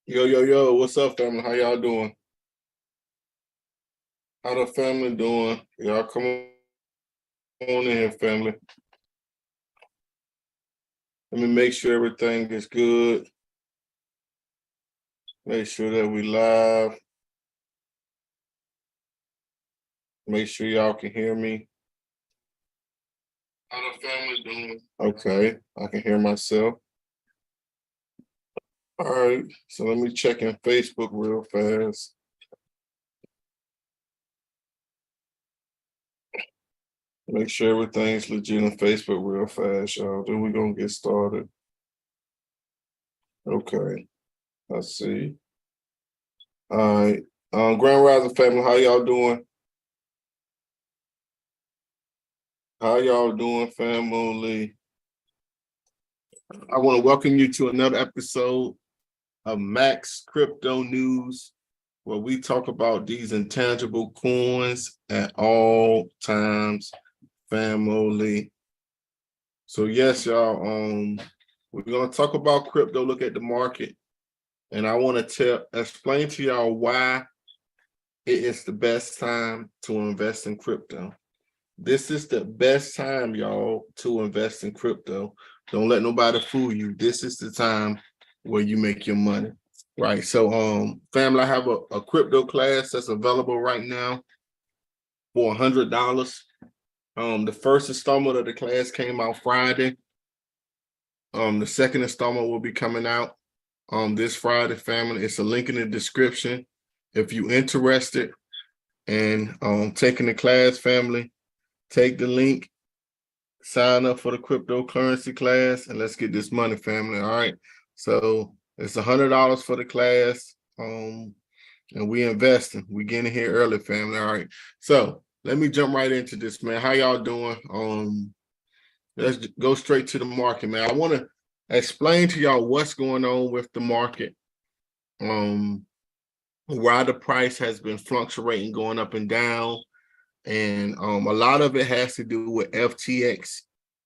Yo, yo, yo, what's up, family? How y'all doing? How the family doing? Y'all come on in here, family. Let me make sure everything is good. Make sure that we live. Make sure y'all can hear me. How the family doing? Okay, I can hear myself. All right, so let me check in Facebook real fast. Make sure everything's legit on Facebook real fast, y'all. Then we're gonna get started. Okay, let's see. All right. Grand Rising family, how y'all doing? How y'all doing, family? I want to welcome you to another episode of Max Crypto News, where we talk about these intangible coins at all times, family. So yes, y'all, we're gonna talk about crypto, look at the market, and I want to explain to y'all why it is the best time to invest in crypto. This is the best time, y'all, to invest in crypto. Don't let nobody fool you. This is the time where you make your money. Right. So family, I have a crypto class that's available right now for $100. The first installment of the class came out Friday. The second installment will be coming out this Friday, family. It's a link in the description. If you're interested in taking the class, family, take the link, sign up for the cryptocurrency class, and let's get this money, family. All right. So it's $100 for the class. And we investing. We getting here early, family. All right. So let me jump right into this, man. How y'all doing? Let's go straight to the market, man. I want to explain to y'all what's going on with the market. Why the price has been fluctuating, going up and down. And a lot of it has to do with FTX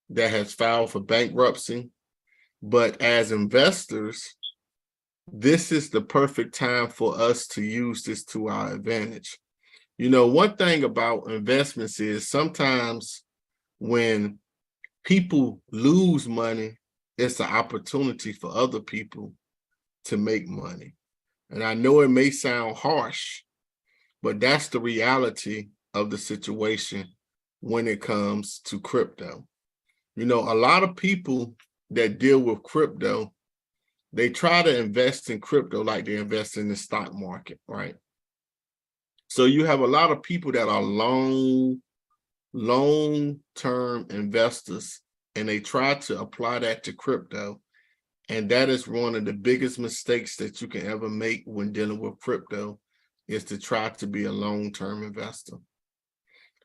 that has filed for bankruptcy. But as investors, this is the perfect time for us to use this to our advantage. You know, one thing about investments is sometimes when people lose money, it's an opportunity for other people to make money. And I know it may sound harsh, but that's the reality of the situation when it comes to crypto. You know, a lot of people that deal with crypto, they try to invest in crypto like they invest in the stock market, right? So you have a lot of people that are long-term investors, and they try to apply that to crypto. And that is one of the biggest mistakes that you can ever make when dealing with crypto, is to try to be a long-term investor.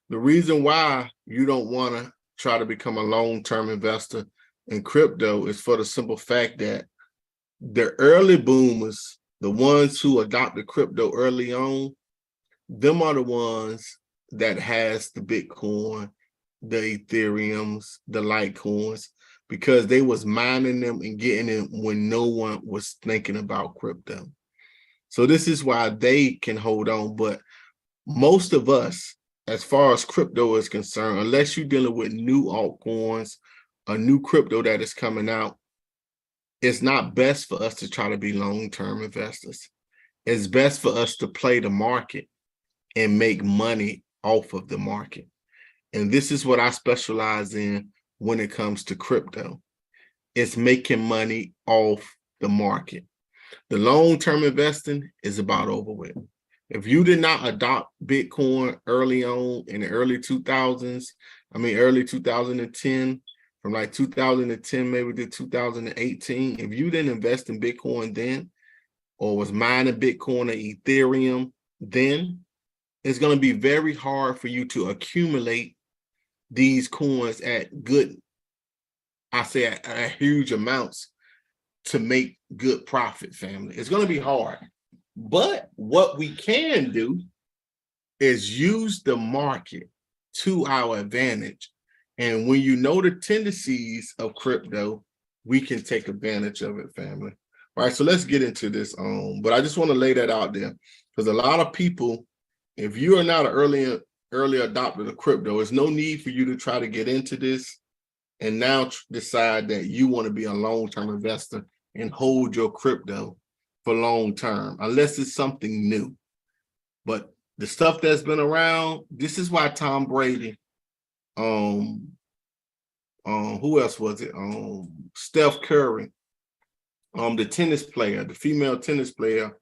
The reason why you don't want to try to become a long-term investor in crypto is for the simple fact that the early boomers, the ones who adopted crypto early on, them are the ones that has the Bitcoin, the Ethereums, the Litecoins, because they was mining them and getting them when no one was thinking about crypto. So this is why they can hold on. But most of us, as far as crypto is concerned, unless you're dealing with new altcoins, a new crypto that is coming out, it's not best for us to try to be long-term investors. It's best for us to play the market and make money off of the market. And this is what I specialize in when it comes to crypto. It's making money off the market. The long-term investing is about over with. If you did not adopt Bitcoin early on in the early 2000s, early 2010, from like 2010 maybe to 2018, if you didn't invest in Bitcoin then, or was mining Bitcoin or Ethereum then, it's going to be very hard for you to accumulate these coins at good, at huge amounts to make good profit, family. It's going to be hard. But what we can do is use the market to our advantage. And when you know the tendencies of crypto, we can take advantage of it, family. All right, so let's get into this. But I just want to lay that out there because a lot of people, if you are not an early adopter of crypto, there's no need for you to try to get into this and now decide that you want to be a long-term investor and hold your crypto for long term, unless it's something new. But the stuff that's been around, this is why Tom Brady, who else was it? Steph Curry, the tennis player, the female tennis player,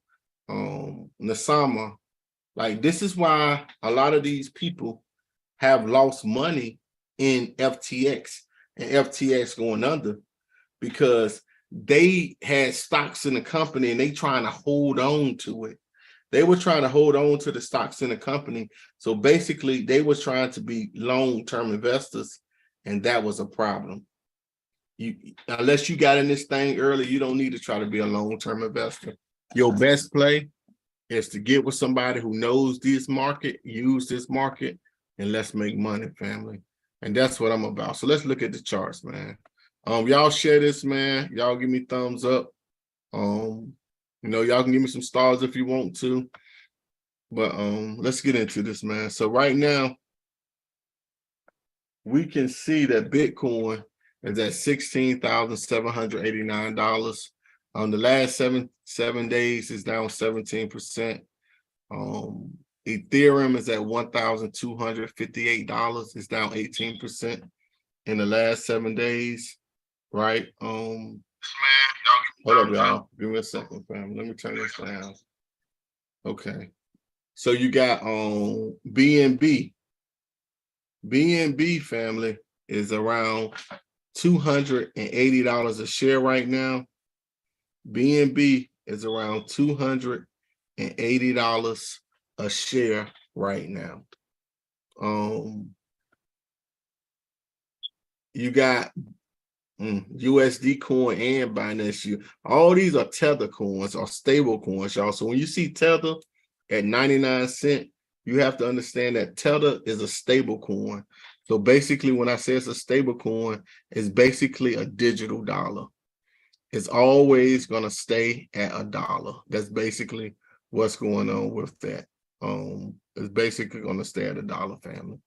Nasama. Like, this is why a lot of these people have lost money in FTX and FTX going under, because they had stocks in the company and they trying to hold on to it. They were trying to hold on to the stocks in the company. So basically they were trying to be long-term investors, and that was a problem. Unless you got in this thing early, you don't need to try to be a long-term investor. Your best play is to get with somebody who knows this market, use this market, and let's make money, family. And that's what I'm about. So let's look at the charts, man. Y'all share this, man. Y'all give me thumbs up. Y'all can give me some stars if you want to. But let's get into this, man. So right now, we can see that Bitcoin is at $16,789. The last seven days is down 17%. Ethereum is at $1,258. It's down 18% in the last 7 days. Right. Hold up, y'all. Give me a second, fam. Let me turn this down. Okay. So you got BNB. BNB, family, is around $280 a share right now. BNB is around $280 a share right now. You got USD coin and Binance. All these are Tether coins or stable coins, y'all. So when you see Tether at 99 cents, you have to understand that Tether is a stable coin. So basically, when I say it's a stable coin, it's basically a digital dollar. It's always going to stay at $1. That's basically what's going on with that. It's basically going to stay at $1, family.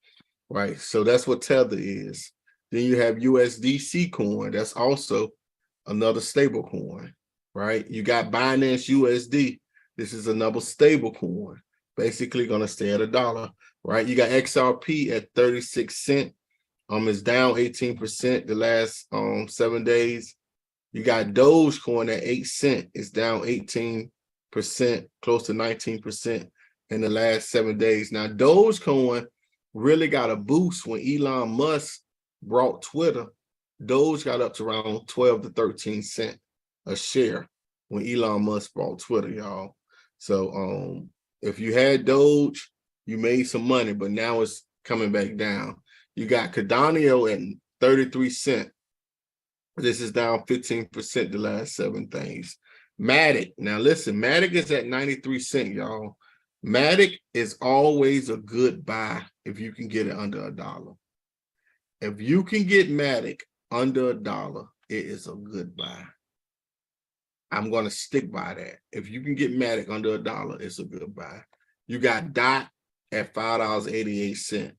Right. So that's what Tether is. Then you have USDC coin. That's also another stable coin, right? You got Binance USD. This is another stable coin, basically going to stay at $1, right? You got XRP at 36 cents. It's down 18% the last 7 days. You got Dogecoin at 8 cents. It's down 18%, close to 19% in the last 7 days. Now, Dogecoin really got a boost when Elon Musk brought Twitter. Doge got up to around 12 to 13 cents a share when Elon Musk bought Twitter, y'all. So if you had Doge, you made some money, but now it's coming back down. You got Cardano at 33 cents. This is down 15% the last 7 days. Matic, now listen, Matic is at 93 cents, y'all. Matic is always a good buy if you can get it under $1. If you can get Matic under $1, it is a good buy. I'm going to stick by that. If you can get Matic under $1, it's a good buy. You got DOT at $5.88.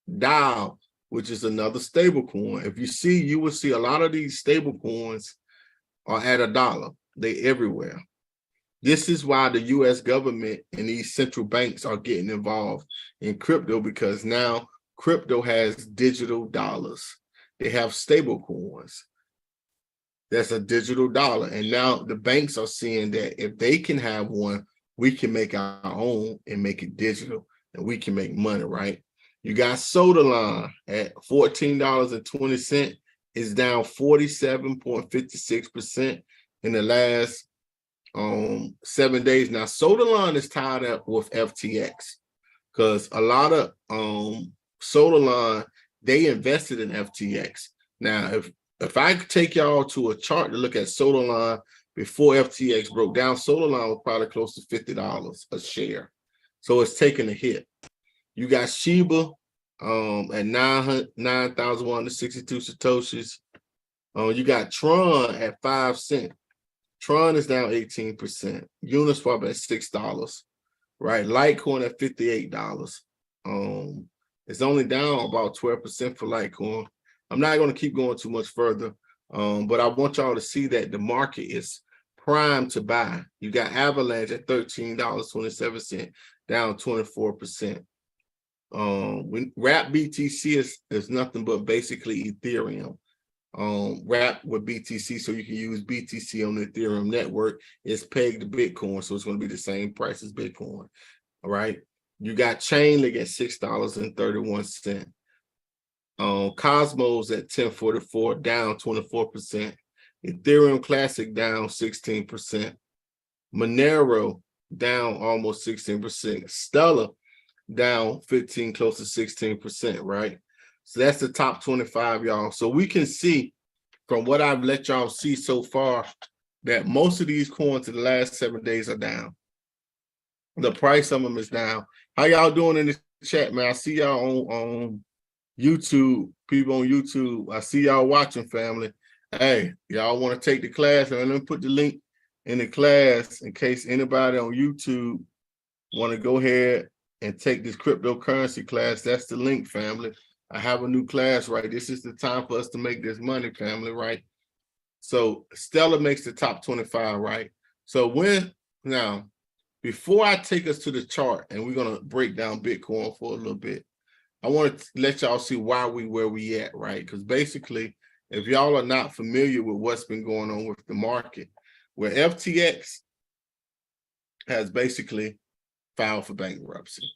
DAO, which is another stable coin. If you will see a lot of these stable coins are at $1. They everywhere. This is why the U.S. government and these central banks are getting involved in crypto, because now crypto has digital dollars. They have stable coins. That's a digital dollar. And now the banks are seeing that if they can have one, we can make our own and make it digital, and we can make money, right? You got Sodaline at $14.20. It's down 47.56% in the last 7 days. Now, Sodaline is tied up with FTX because a lot of Sodaline, they invested in FTX. Now, if I could take y'all to a chart to look at Sodaline before FTX broke down, Sodaline was probably close to $50 a share. So it's taking a hit. You got Shiba at 9,162 Satoshis. You got Tron at 5 cents. Tron is down 18%. Uniswap at $6, right? Litecoin at $58. It's only down about 12% for Litecoin. I'm not going to keep going too much further, but I want y'all to see that the market is primed to buy. You got Avalanche at $13.27, down 24%. When Wrap BTC is nothing but basically Ethereum. Wrap with BTC, so you can use BTC on the Ethereum network. It's pegged to Bitcoin, so it's going to be the same price as Bitcoin. All right. You got Chainlink at $6.31. Cosmos at 1044, down 24%. Ethereum Classic down 16%. Monero down almost 16%. Stellar down 15, close to 16%, right? So that's the top 25, y'all. So we can see from what I've let y'all see so far that most of these coins in the last 7 days are down. The price of them is down. How y'all doing in the chat, man? I see y'all on YouTube, people on YouTube. I see y'all watching, family. Hey, y'all want to take the class? And let me put the link in the class in case anybody on YouTube want to go ahead and take this cryptocurrency class. That's the link, family. I have a new class, right? This is the time for us to make this money, family, right? So Stellar makes the top 25, right? So now, before I take us to the chart, and we're going to break down Bitcoin for a little bit, I want to let y'all see why where we at, right? Because basically, if y'all are not familiar with what's been going on with the market, where FTX has basically filed for bankruptcy,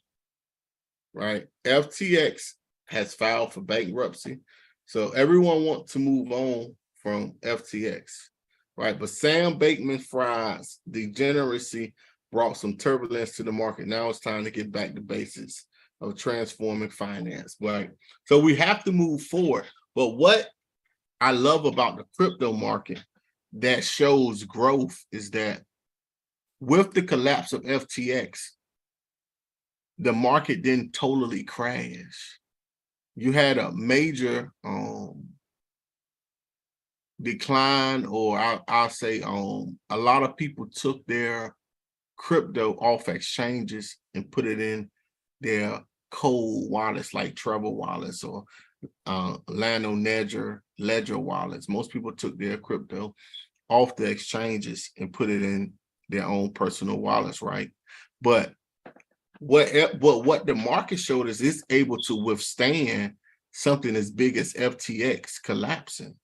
right? FTX has filed for bankruptcy. So everyone wants to move on from FTX, right? But Sam Bankman-Fried's degeneracy brought some turbulence to the market. Now it's time to get back to basics of transforming finance, right? So we have to move forward. But what I love about the crypto market that shows growth is that with the collapse of FTX, the market didn't totally crash. You had a major decline, or I'll say a lot of people took their crypto off exchanges and put it in their cold wallets like Trevor wallets or Lano Ledger wallets. Most people took their crypto off the exchanges and put it in their own personal wallets, right? But what the market showed is it's able to withstand something as big as FTX collapsing,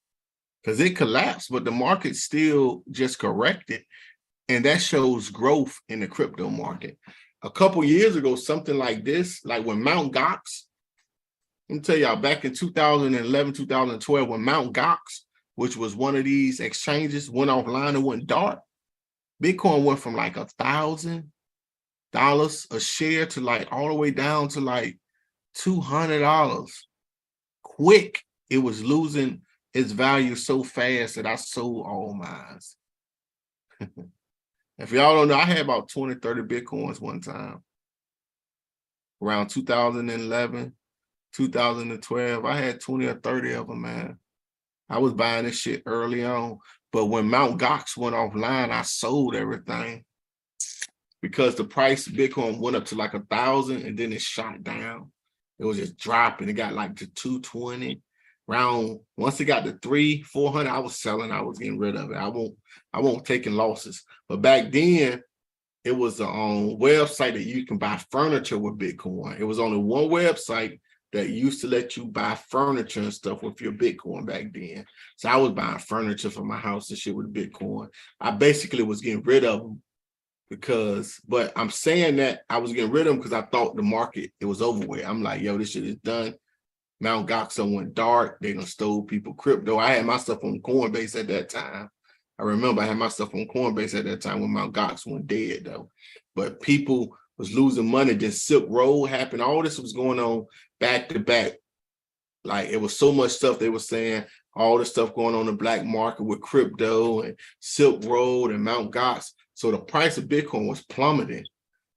because it collapsed, but the market still just corrected, and that shows growth in the crypto market. A couple years ago, something like this, like when Mt. Gox, let me tell y'all, back in 2011, 2012, when Mt. Gox, which was one of these exchanges, went offline and went dark, Bitcoin went from like $1,000 a share to like all the way down to like $200. Quick, it was losing its value so fast that I sold all mine. If y'all don't know, I had about 20, 30 Bitcoins one time. Around 2011, 2012, I had 20 or 30 of them, man. I was buying this shit early on. But when Mt. Gox went offline, I sold everything because the price of Bitcoin went up to like 1,000 and then it shot down. It was just dropping. It got like to 220. Once it got to 300, 400, I was selling. I was getting rid of it. I won't taking losses. But back then, it was a website that you can buy furniture with Bitcoin. It was only one website that used to let you buy furniture and stuff with your Bitcoin back then. So I was buying furniture for my house and shit with Bitcoin. I basically was getting rid of them but I'm saying that I was getting rid of them because I thought the market, it was over with. I'm like, yo, this shit is done. Mt. Gox went dark. They done stole people crypto. I had my stuff on Coinbase at that time. I remember I had my stuff on Coinbase at that time when Mt. Gox went dead, though. But people was losing money. Then Silk Road happened. All this was going on back to back. Like, it was so much stuff they were saying, all the stuff going on in the black market with crypto and Silk Road and Mt. Gox. So the price of Bitcoin was plummeting.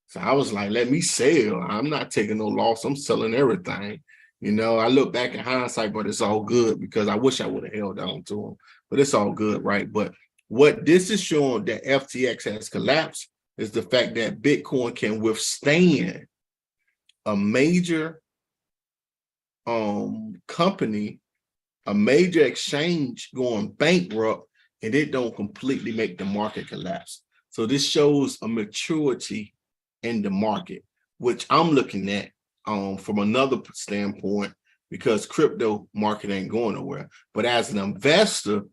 So I was like, let me sell. I'm not taking no loss. I'm selling everything. You know, I look back in hindsight, but it's all good because I wish I would have held on to them. But it's all good, right? But What this is showing that FTX has collapsed is the fact that Bitcoin can withstand a major company, a major exchange going bankrupt, and it don't completely make the market collapse. So this shows a maturity in the market, which I'm looking at from another standpoint, because crypto market ain't going nowhere. But as an investor,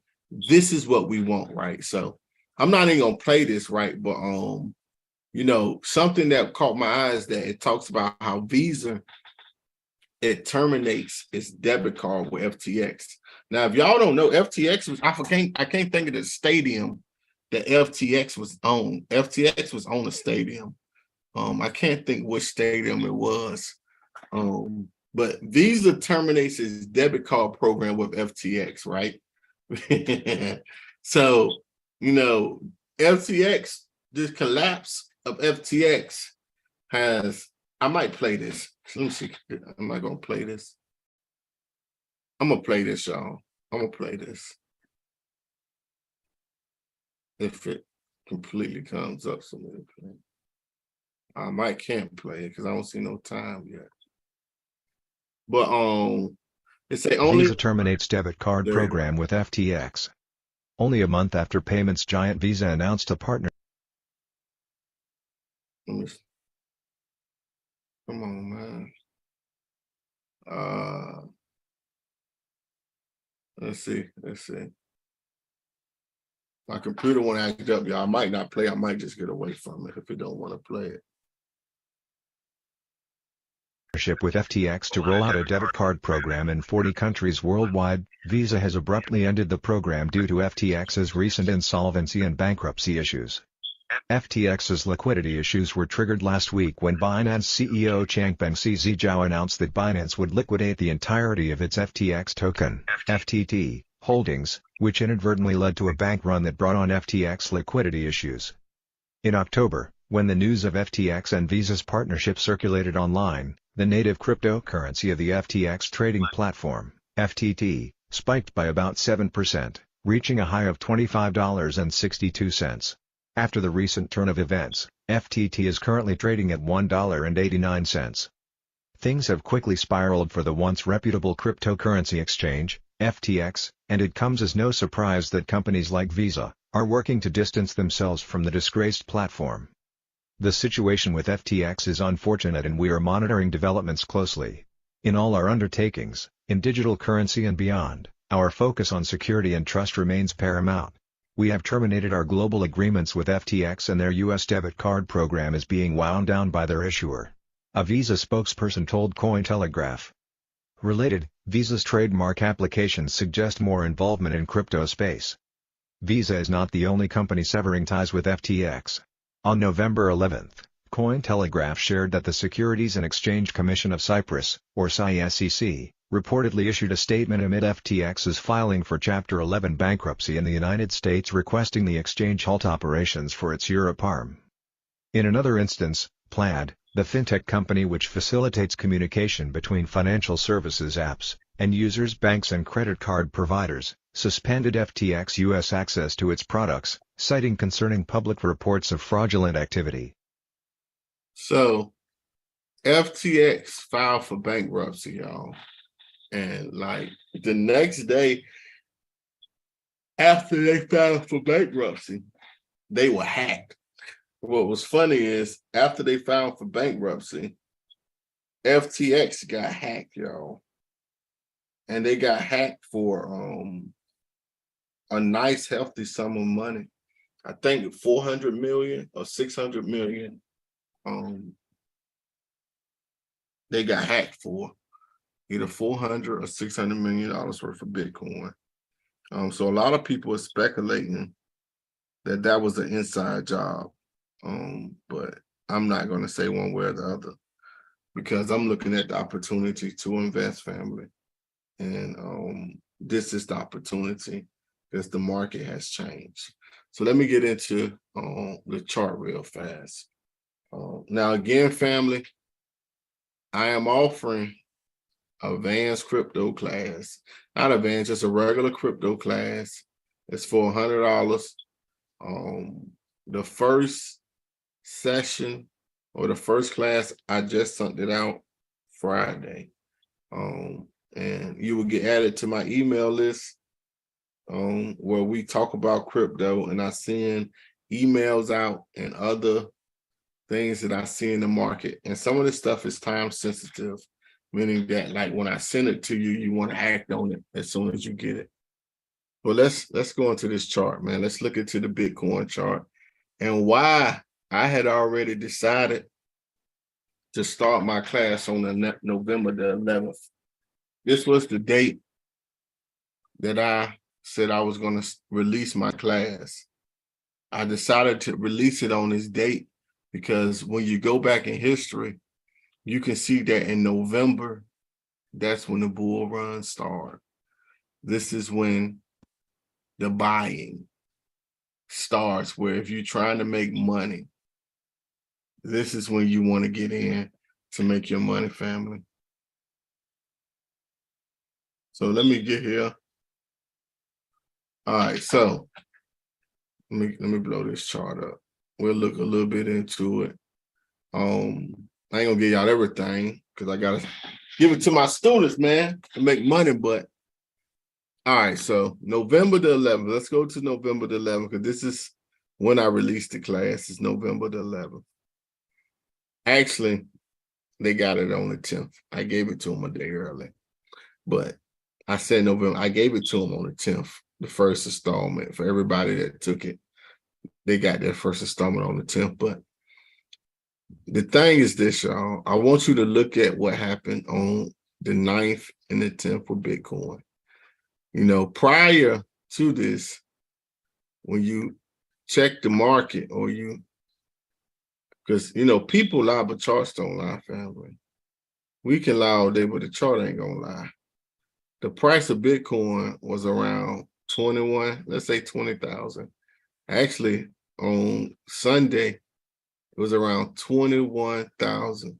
this is what we want, right? So I'm not even gonna play this, right? But you know, something that caught my eye is that it talks about how Visa, it terminates its debit card with FTX. Now, if y'all don't know, FTX was, I can't think of the stadium that FTX was on. FTX was on a stadium. I can't think which stadium it was. But Visa terminates its debit card program with FTX, right? So, you know, FTX, this collapse of FTX has, I might play this. Let me see. Am I gonna play this? I'm gonna play this, y'all. I'm gonna play this. If it completely comes up, so let me play. I might can't play it because I don't see no time yet. But it say only Visa terminates debit card program with FTX. Only a month after payments giant Visa announced a partner. Come on, man. Let's see. My computer won't act up, y'all. I might not play. I might just get away from it if it don't want to play it. Partnership with FTX to roll out a debit card program in 40 countries worldwide. Visa has abruptly ended the program due to FTX's recent insolvency and bankruptcy issues. FTX's liquidity issues were triggered last week when Binance CEO Changpeng Zhao announced that Binance would liquidate the entirety of its FTX token, FTT, holdings, which inadvertently led to a bank run that brought on FTX liquidity issues. In October, when the news of FTX and Visa's partnership circulated online, the native cryptocurrency of the FTX trading platform, FTT, spiked by about 7%, reaching a high of $25.62. After the recent turn of events, FTT is currently trading at $1.89. Things have quickly spiraled for the once reputable cryptocurrency exchange, FTX, and it comes as no surprise that companies like Visa are working to distance themselves from the disgraced platform. The situation with FTX is unfortunate and we are monitoring developments closely. In all our undertakings, in digital currency and beyond, our focus on security and trust remains paramount. We have terminated our global agreements with FTX and their US debit card program is being wound down by their issuer. A Visa spokesperson told Cointelegraph. Related, Visa's trademark applications suggest more involvement in crypto space. Visa is not the only company severing ties with FTX. On November 11, Cointelegraph shared that the Securities and Exchange Commission of Cyprus, or SEC, reportedly issued a statement amid FTX's filing for Chapter 11 bankruptcy in the United States requesting the exchange halt operations for its Europe arm. In another instance, Plaid, the fintech company which facilitates communication between financial services apps and users, banks and credit card providers, suspended FTX US access to its products, citing concerning public reports of fraudulent activity. So, FTX filed for bankruptcy, y'all. And like the next day after they filed for bankruptcy, they were hacked. What was funny is after they filed for bankruptcy, FTX got hacked, y'all. And they got hacked for a nice hefty sum of money. I think 400 million or 600 million. They got hacked for either 400 or 600 million dollars worth of Bitcoin. So a lot of people are speculating that that was an inside job. But I'm not going to say one way or the other because I'm looking at the opportunity to invest, family. And this is the opportunity because the market has changed. So let me get into the chart real fast. Now, again, family, I am offering advanced crypto class, not advanced, just a regular crypto class. It's for $100. The first session or the first class, I just sent it out Friday. And you will get added to my email list where we talk about crypto, and I send emails out and other things that I see in the market. And some of this stuff is time sensitive, meaning that like when I send it to you, you want to act on it as soon as you get it. Well, let's go into this chart, man. Let's look into the Bitcoin chart and why I had already decided to start my class on November the 11th. This was the date that I said I was going to release my class. I decided to release it on this date because when you go back in history, you can see that in November, that's when the bull run started. This is when the buying starts, where if you're trying to make money, this is when you want to get in to make your money, family. So let me get here. All right, so let me blow this chart up. We'll look a little bit into it. I ain't gonna give y'all everything because I gotta give it to my students, man, to make money. But all right, so November the 11th. Let's go to November the 11th because this is when I released the class. It's November the 11th. Actually, they got it on the 10th. I gave it to them a day early, but I said November. I gave it to them on the 10th, the first installment for everybody that took it. They got their first installment on the 10th. But the thing is this, y'all. I want you to look at what happened on the 9th and the 10th for Bitcoin. You know, prior to this, when you check the market or you, because, you know, people lie, but charts don't lie, family. We can lie all day, but the chart ain't gonna lie. The price of Bitcoin was around 21, let's say 20,000. Actually, on Sunday, it was around 21,000.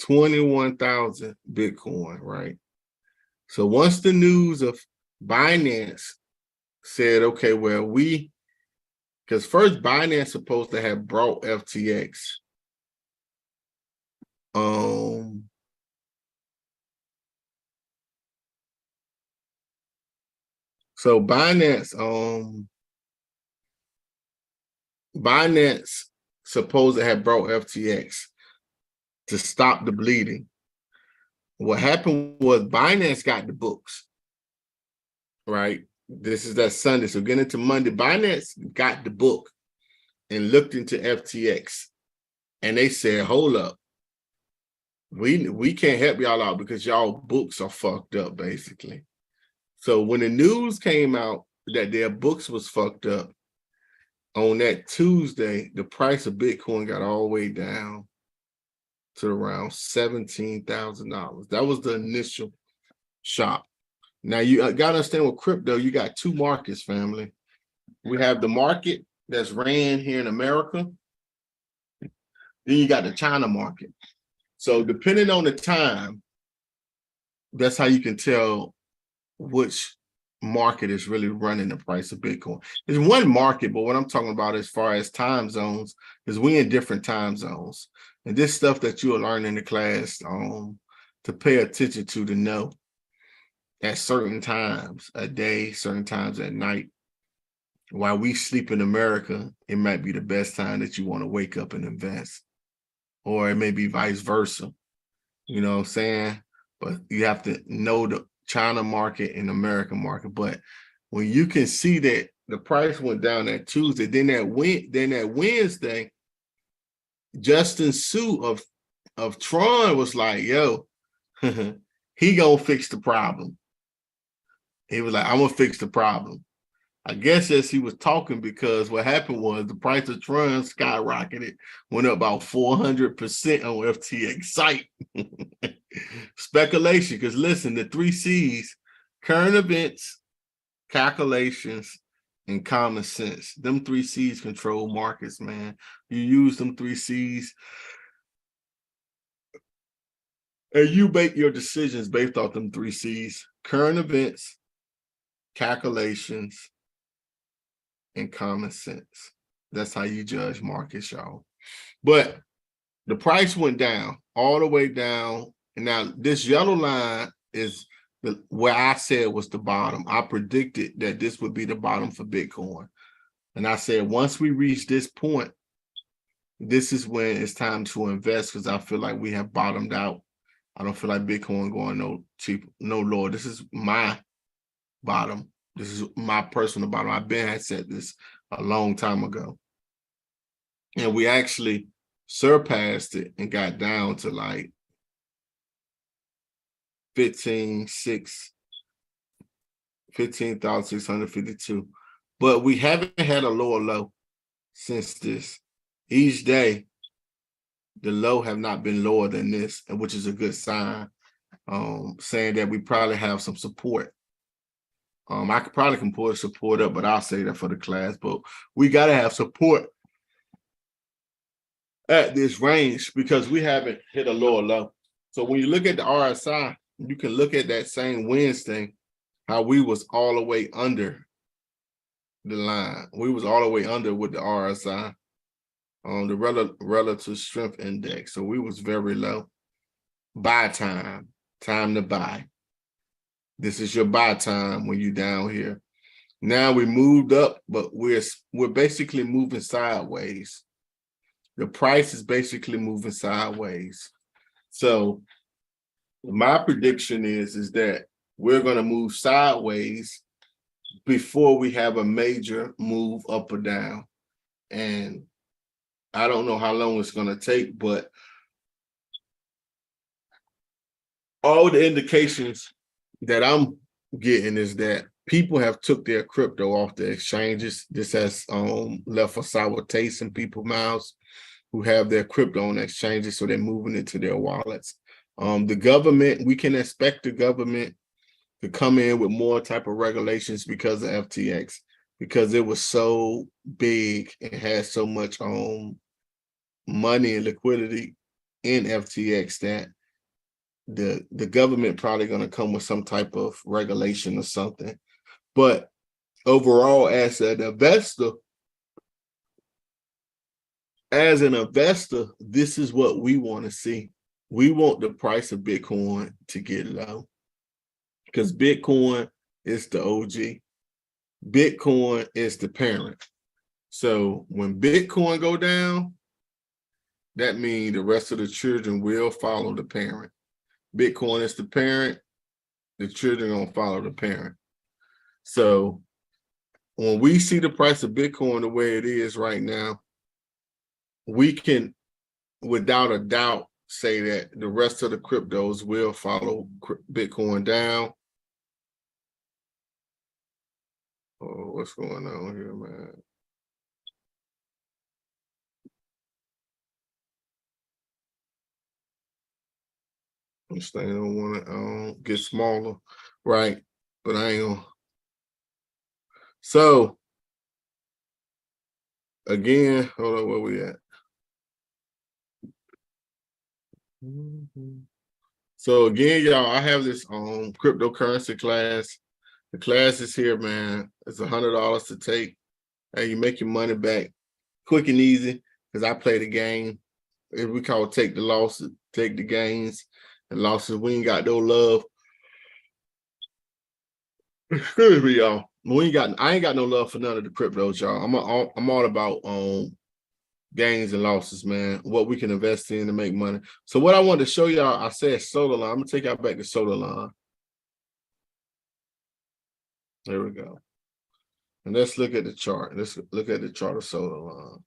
21,000 Bitcoin, right? So once the news of Binance said, okay, well, because first Binance supposed to have brought FTX. So Binance supposed to have brought FTX to stop the bleeding. What happened was Binance got the books, right? This is that Sunday. So getting into Monday, Binance got the book and looked into FTX. And they said, hold up. We can't help y'all out because y'all books are fucked up, basically. So when the news came out that their books was fucked up, on that Tuesday, the price of Bitcoin got all the way down to around $17,000. That was the initial shock. Now you got to understand with crypto, you got two markets, family. We have the market that's ran here in America. Then you got the China market. So depending on the time, that's how you can tell which market is really running the price of Bitcoin. There's one market, but what I'm talking about as far as time zones is we in different time zones. And this stuff that you'll learn in the class to pay attention to know at certain times a day, certain times at night. While we sleep in America, it might be the best time that you want to wake up and invest. Or it may be vice versa. You know what I'm saying? But you have to know the China market and American market. But when you can see that the price went down that Tuesday, then that Wednesday, Justin Sue of Tron was like, yo, he gonna fix the problem. He was like, I'm gonna fix the problem. I guess as he was talking, because what happened was the price of Tron skyrocketed, went up about 400% on FTX site. Speculation, because listen, the 3 C's, current events, calculations, and common sense. Them 3 C's control markets, man. You use them 3 C's and you make your decisions based off them 3 C's. Current events, calculations, and common sense. That's how you judge markets, y'all. But the price went down, all the way down. And now this yellow line is where I said was the bottom. I predicted that this would be the bottom for Bitcoin. And I said, once we reach this point, this is when it's time to invest, because I feel like we have bottomed out. I don't feel like Bitcoin going no cheap, no lower. This is my bottom. This is my personal bottom. I've been had said this a long time ago. And we actually surpassed it and got down to like 15,652. But we haven't had a lower low since this. Each day, the low have not been lower than this, and which is a good sign, saying that we probably have some support. I could probably pull support up, but I'll say that for the class. But we got to have support at this range because we haven't hit a lower low. So when you look at the RSI, you can look at that same Wednesday, how we was all the way under the line. We was all the way under with the RSI on the relative strength index. So we was very low. Buy time to buy. This is your buy time when you down here. Now we moved up, but we're basically moving sideways. The price is basically moving sideways. So my prediction is that we're going to move sideways before we have a major move up or down. And I don't know how long it's going to take, but all the indications that I'm getting is that people have took their crypto off the exchanges. This has left a sour taste in people's mouths who have their crypto on exchanges, so they're moving it to their wallets. The government, we can expect the government to come in with more type of regulations because of FTX, because it was so big and had so much money and liquidity in FTX that the government probably going to come with some type of regulation or something. But overall, as an investor, this is what we want to see. We want the price of Bitcoin to get low because Bitcoin is the OG. Bitcoin is the parent. So when Bitcoin go down, that means the rest of the children will follow the parent. Bitcoin is the parent, the children gonna follow the parent. So when we see the price of Bitcoin the way it is right now, we can, without a doubt, say that the rest of the cryptos will follow Bitcoin down. Oh, what's going on here, man? This thing don't want to get smaller, right? But I ain't gonna. So again, hold on, where we at? So again, y'all, I have this cryptocurrency class. The class is here, man. It's $100 to take. Hey, you make your money back quick and easy because I play the game. If we call it take the losses, take the gains and losses. We ain't got no love. Excuse me, y'all. I ain't got no love for none of the cryptos, y'all. I'm all about gains and losses, man. What we can invest in to make money. So what I wanted to show y'all, I said solar line. I'm gonna take y'all back to solar line. There we go. And let's look at the chart. Let's look at the chart of solar line.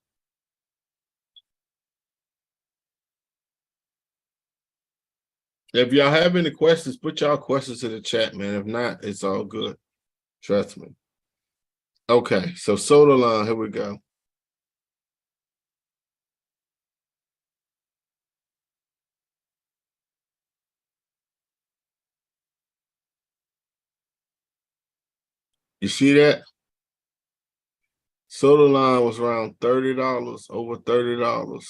If y'all have any questions, put y'all questions in the chat, man. If not, it's all good. Trust me. Okay, so solar line, here we go. You see that? Solar line was around $30, over $30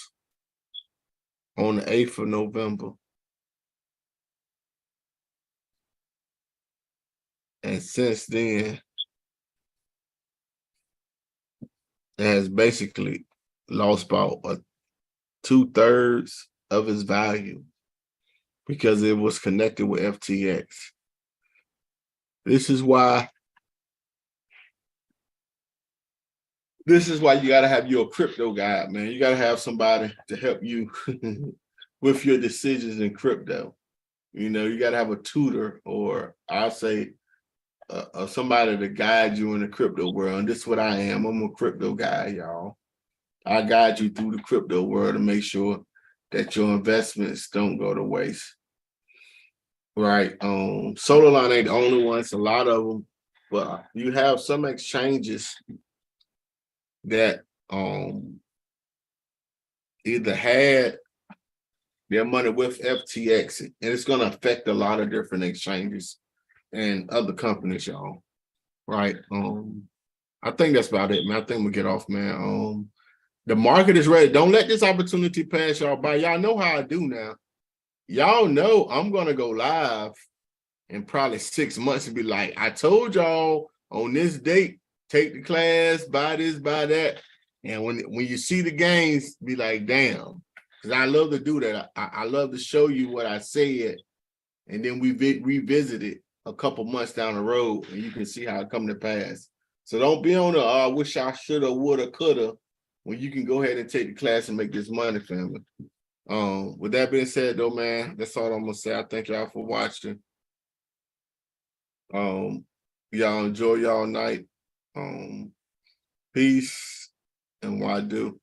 on the 8th of November. And since then, has basically lost about 2/3 of its value because it was connected with FTX. This is why you got to have your crypto guide, man. You got to have somebody to help you with your decisions in crypto. You know, you got to have a tutor, or I'll say somebody to guide you in the crypto world. And this is what I am. I'm a crypto guy, y'all. I guide you through the crypto world to make sure that your investments don't go to waste. Right. Solarline ain't the only one. It's a lot of them, but you have some exchanges that either had their money with FTX, and it's going to affect a lot of different exchanges and other companies, y'all. Right. I think that's about it, man. I think we'll get off, man. The market is ready. Don't let this opportunity pass y'all by. Y'all know how I do now. Y'all know I'm gonna go live in probably 6 months and be like, I told y'all on this date, take the class, buy this, buy that. And when you see the gains, be like, damn. Because I love to do that. I love to show you what I said, and then we revisit it a couple months down the road, and you can see how it come to pass. So don't be on the I wish I shoulda, woulda, coulda, when you can go ahead and take the class and make this money, family. With that being said, though, man, that's all I'm gonna say. I thank y'all for watching. Y'all enjoy y'all night. Peace and why do.